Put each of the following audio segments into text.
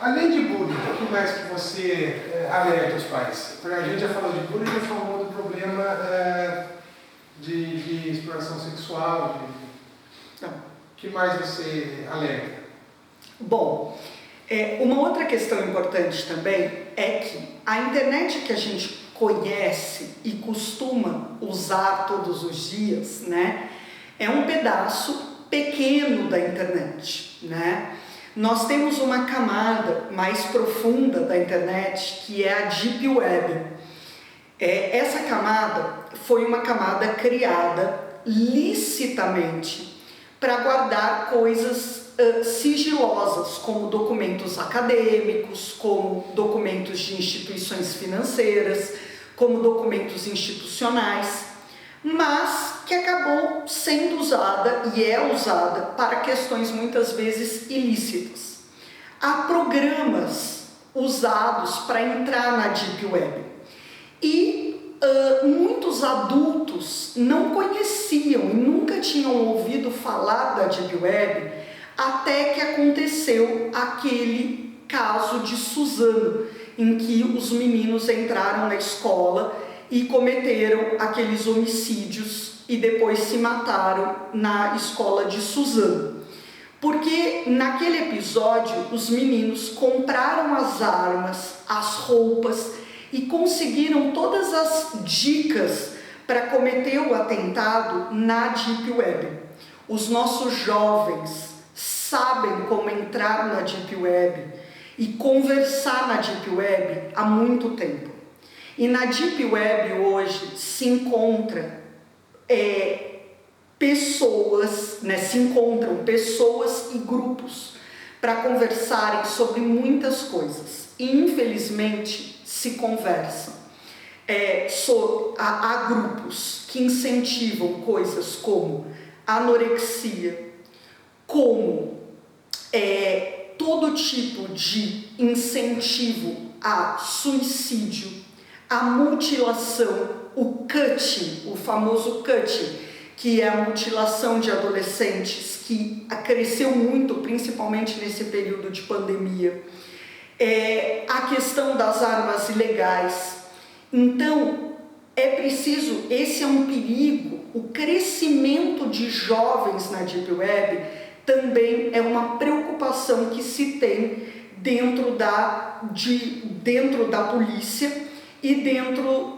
Além de bullying, o que mais que você alerta os pais? A gente já falou de bullying, já falou do problema de exploração sexual. Então, o que mais você alerta? Bom, uma outra questão importante também é que a internet que a gente conhece e costuma usar todos os dias, né, é um pedaço pequeno da internet, né? Nós temos uma camada mais profunda da internet, que é a Deep Web. Essa camada foi uma camada criada licitamente para guardar coisas sigilosas, como documentos acadêmicos, como documentos de instituições financeiras, como documentos institucionais, mas que acabou sendo usada e é usada para questões muitas vezes ilícitas. Há programas usados para entrar na Deep Web e muitos adultos não conheciam e nunca tinham ouvido falar da Deep Web até que aconteceu aquele caso de Suzano, em que os meninos entraram na escola e cometeram aqueles homicídios e depois se mataram na escola de Suzano. Porque naquele episódio os meninos compraram as armas, as roupas e conseguiram todas as dicas para cometer o atentado na Deep Web. Os nossos jovens sabem como entrar na Deep Web e conversar na Deep Web há muito tempo. E na Deep Web hoje se encontra pessoas, né, se encontram pessoas e grupos para conversarem sobre muitas coisas. E infelizmente se conversam. Há grupos que incentivam coisas como anorexia, como todo tipo de incentivo a suicídio, a mutilação, o cutting, o famoso cutting, que é a mutilação de adolescentes, que cresceu muito, principalmente nesse período de pandemia. A questão das armas ilegais. Então, é preciso, esse é um perigo, o crescimento de jovens na Deep Web também é uma preocupação que se tem dentro da polícia e dentro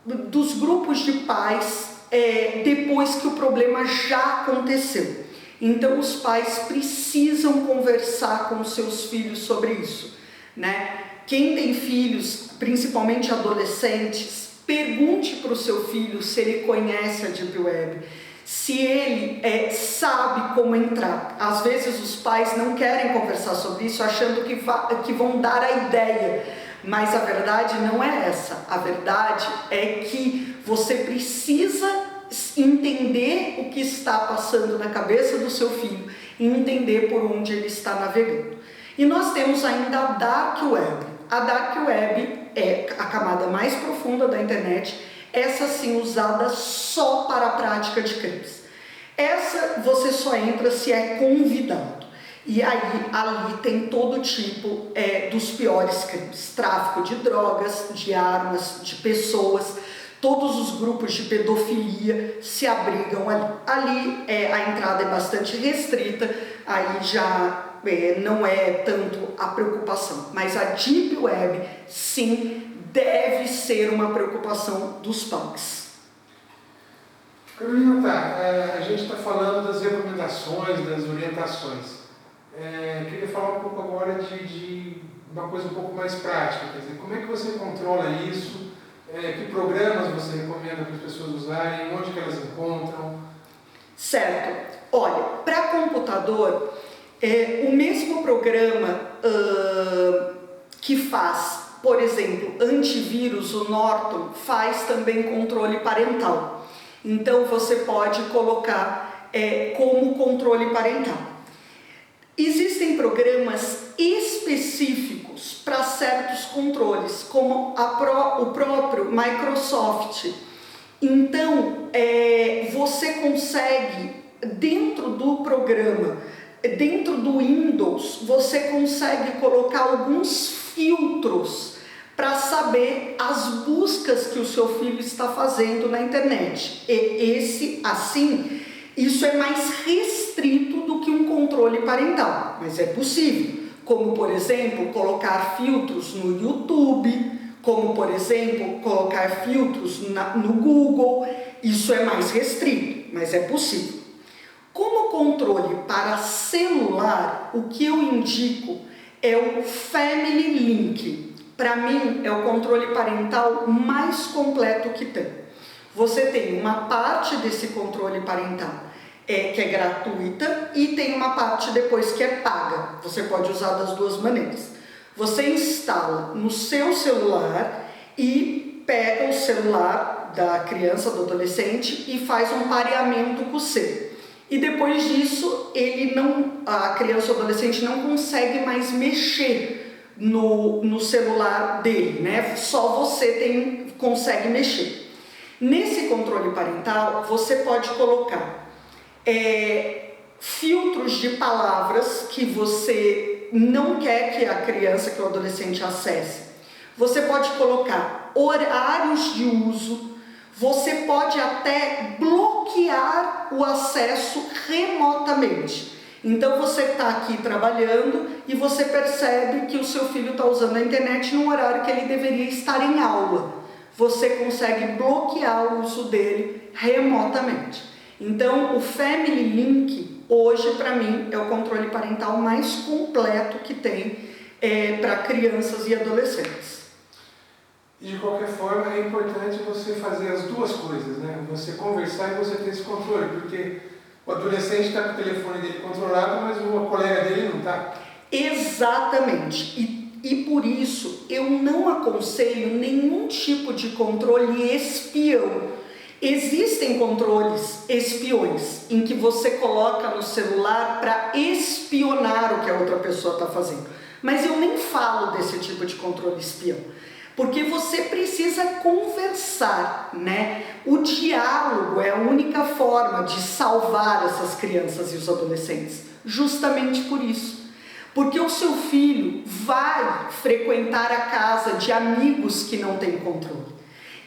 dos grupos de pais depois que o problema já aconteceu. Então os pais precisam conversar com os seus filhos sobre isso, né? Quem tem filhos, principalmente adolescentes, pergunte para o seu filho se ele conhece a Deep Web, se ele sabe como entrar. Às vezes os pais não querem conversar sobre isso, achando que vão dar a ideia. Mas a verdade não é essa. A verdade é que você precisa entender o que está passando na cabeça do seu filho e entender por onde ele está navegando. E nós temos ainda a Dark Web. A Dark Web é a camada mais profunda da internet, essa sim usada só para a prática de crimes. Essa você só entra se é convidado. E aí, ali tem todo tipo dos piores crimes. Tráfico de drogas, de armas, de pessoas. Todos os grupos de pedofilia se abrigam ali. Ali a entrada é bastante restrita, aí já não é tanto a preocupação. Mas a Deep Web, sim, deve ser uma preocupação dos pais. Carolina, a gente está falando das recomendações, das orientações. Queria falar um pouco agora de uma coisa um pouco mais prática, quer dizer, como é que você controla isso, que programas você recomenda para as pessoas usarem, onde que elas encontram? Certo. Olha, para computador, o mesmo programa que faz, por exemplo, antivírus, o Norton, faz também controle parental. Então você pode colocar como controle parental. Existem programas específicos para certos controles, como o próprio Microsoft. Então, você consegue, dentro do programa, dentro do Windows, você consegue colocar alguns filtros para saber as buscas que o seu filho está fazendo na internet. E isso é mais restrito do que um controle parental, mas é possível. Como, por exemplo, colocar filtros no YouTube, como, por exemplo, colocar filtros no Google. Isso é mais restrito, mas é possível. Como controle para celular, o que eu indico é o Family Link. Para mim, é o controle parental mais completo que tem. Você tem uma parte desse controle parental que é gratuita e tem uma parte depois que é paga. Você pode usar das duas maneiras. Você instala no seu celular e pega o celular da criança, do adolescente e faz um pareamento com o seu. E depois disso, a criança ou adolescente não consegue mais mexer no celular dele, né? Só você consegue mexer. Nesse controle parental, você pode colocar filtros de palavras que você não quer que a criança, que o adolescente acesse. Você pode colocar horários de uso. Você pode até bloquear o acesso remotamente. Então você está aqui trabalhando e você percebe que o seu filho está usando a internet no horário que ele deveria estar em aula. Você consegue bloquear o uso dele remotamente. Então o Family Link hoje para mim é o controle parental mais completo que tem para crianças e adolescentes. E de qualquer forma é importante você fazer as duas coisas, né? Você conversar e você ter esse controle, porque o adolescente está com o telefone dele controlado, mas o colega dele não está. Exatamente. E por isso eu não aconselho nenhum tipo de controle espião. Existem controles espiões em que você coloca no celular para espionar o que a outra pessoa está fazendo. Mas eu nem falo desse tipo de controle espião. Porque você precisa conversar, né? O diálogo é a única forma de salvar essas crianças e os adolescentes. Justamente por isso. Porque o seu filho vai frequentar a casa de amigos que não têm controle.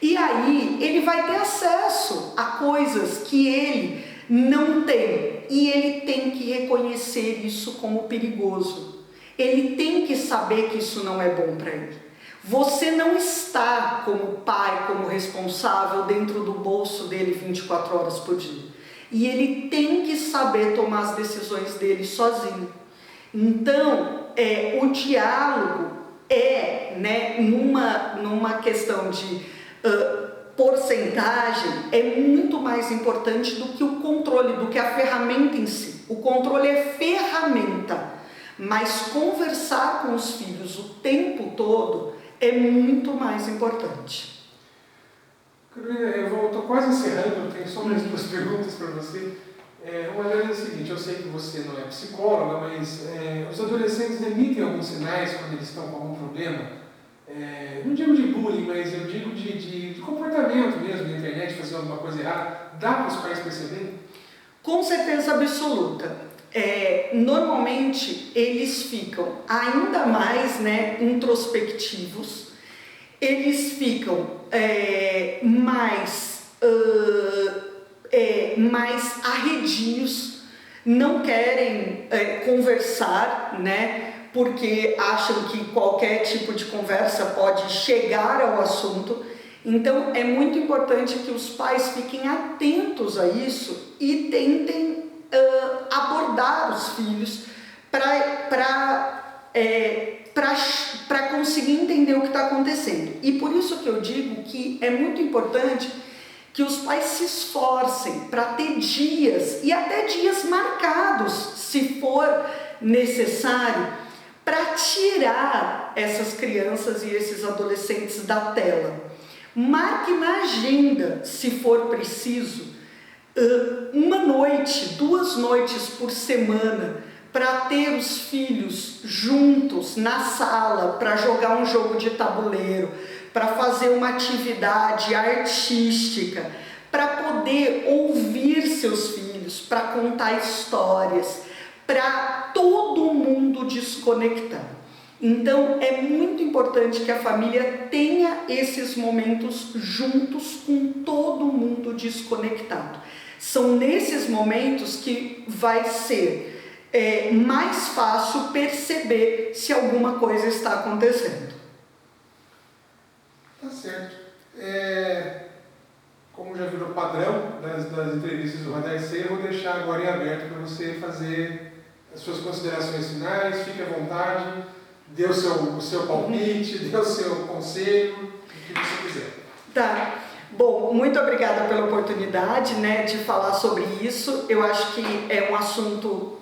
E aí ele vai ter acesso a coisas que ele não tem. E ele tem que reconhecer isso como perigoso. Ele tem que saber que isso não é bom para ele. Você não está como pai, como responsável dentro do bolso dele 24 horas por dia. E ele tem que saber tomar as decisões dele sozinho. Então, o diálogo né, numa questão de porcentagem, é muito mais importante do que o controle, do que a ferramenta em si. O controle é ferramenta, mas conversar com os filhos o tempo todo é muito mais importante. Carolina, eu estou quase encerrando, eu tenho só mais duas perguntas para você. Uma delas é a seguinte: eu sei que você não é psicóloga, mas os adolescentes emitem alguns sinais quando eles estão com algum problema. Não digo de bullying, mas eu digo de comportamento mesmo na internet, fazer alguma coisa errada. Dá para os pais perceberem? Com certeza absoluta. Normalmente eles ficam ainda mais, né, introspectivos, eles ficam mais arredios, não querem conversar, né, porque acham que qualquer tipo de conversa pode chegar ao assunto. Então é muito importante que os pais fiquem atentos a isso e tentem abordar os filhos para conseguir entender o que está acontecendo. E por isso que eu digo que é muito importante que os pais se esforcem para ter dias, e até dias marcados, se for necessário, para tirar essas crianças e esses adolescentes da tela. Marque na agenda, se for preciso, uma noite, 2 noites por semana, para ter os filhos juntos na sala, para jogar um jogo de tabuleiro, para fazer uma atividade artística, para poder ouvir seus filhos, para contar histórias, para todo mundo desconectar. Então é muito importante que a família tenha esses momentos juntos com todo mundo desconectado. São nesses momentos que vai ser mais fácil perceber se alguma coisa está acontecendo. Tá certo. Como já virou padrão das entrevistas do Radar C, eu vou deixar agora em aberto para você fazer as suas considerações finais. Fique à vontade, dê o seu palpite, dê o seu conselho, o que você quiser. Tá. Bom, muito obrigada pela oportunidade, né, de falar sobre isso. Eu acho que é um assunto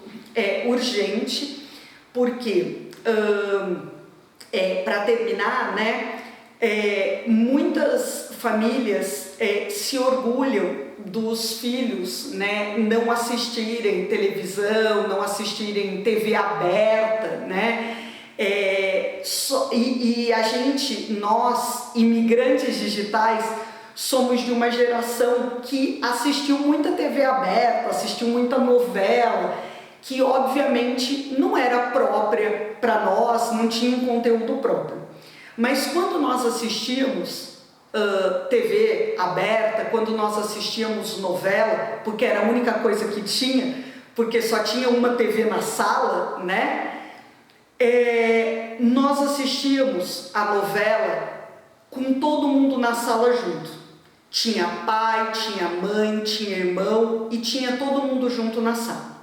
urgente, porque, para terminar, né, muitas famílias se orgulham dos filhos, né, não assistirem televisão, não assistirem TV aberta, né, e a gente, nós, imigrantes digitais, somos de uma geração que assistiu muita TV aberta, assistiu muita novela, que obviamente não era própria para nós, não tinha um conteúdo próprio. Mas quando nós assistíamos TV aberta, quando nós assistíamos novela, porque era a única coisa que tinha, porque só tinha uma TV na sala, né? Nós assistíamos a novela com todo mundo na sala junto. Tinha pai, tinha mãe, tinha irmão e tinha todo mundo junto na sala.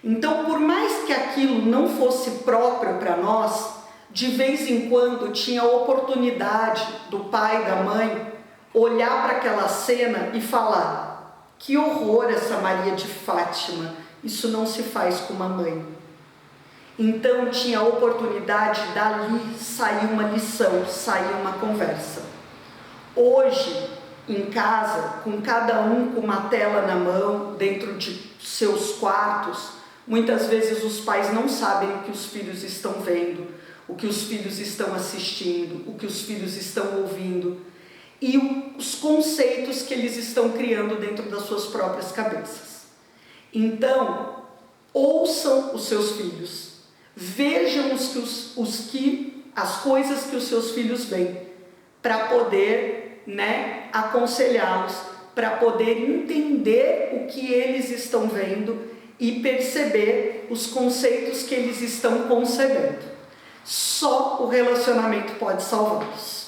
Então, por mais que aquilo não fosse próprio para nós, de vez em quando tinha a oportunidade do pai e da mãe olhar para aquela cena e falar: que horror essa Maria de Fátima, isso não se faz com uma mãe. Então tinha a oportunidade dali sair uma lição, sair uma conversa. Hoje, em casa, com cada um com uma tela na mão, dentro de seus quartos, muitas vezes os pais não sabem o que os filhos estão vendo, o que os filhos estão assistindo, o que os filhos estão ouvindo e os conceitos que eles estão criando dentro das suas próprias cabeças. Então, ouçam os seus filhos, vejam as coisas que os seus filhos veem, para poder, né, aconselhá-los, para poder entender o que eles estão vendo e perceber os conceitos que eles estão concebendo. Só o relacionamento pode salvá-los.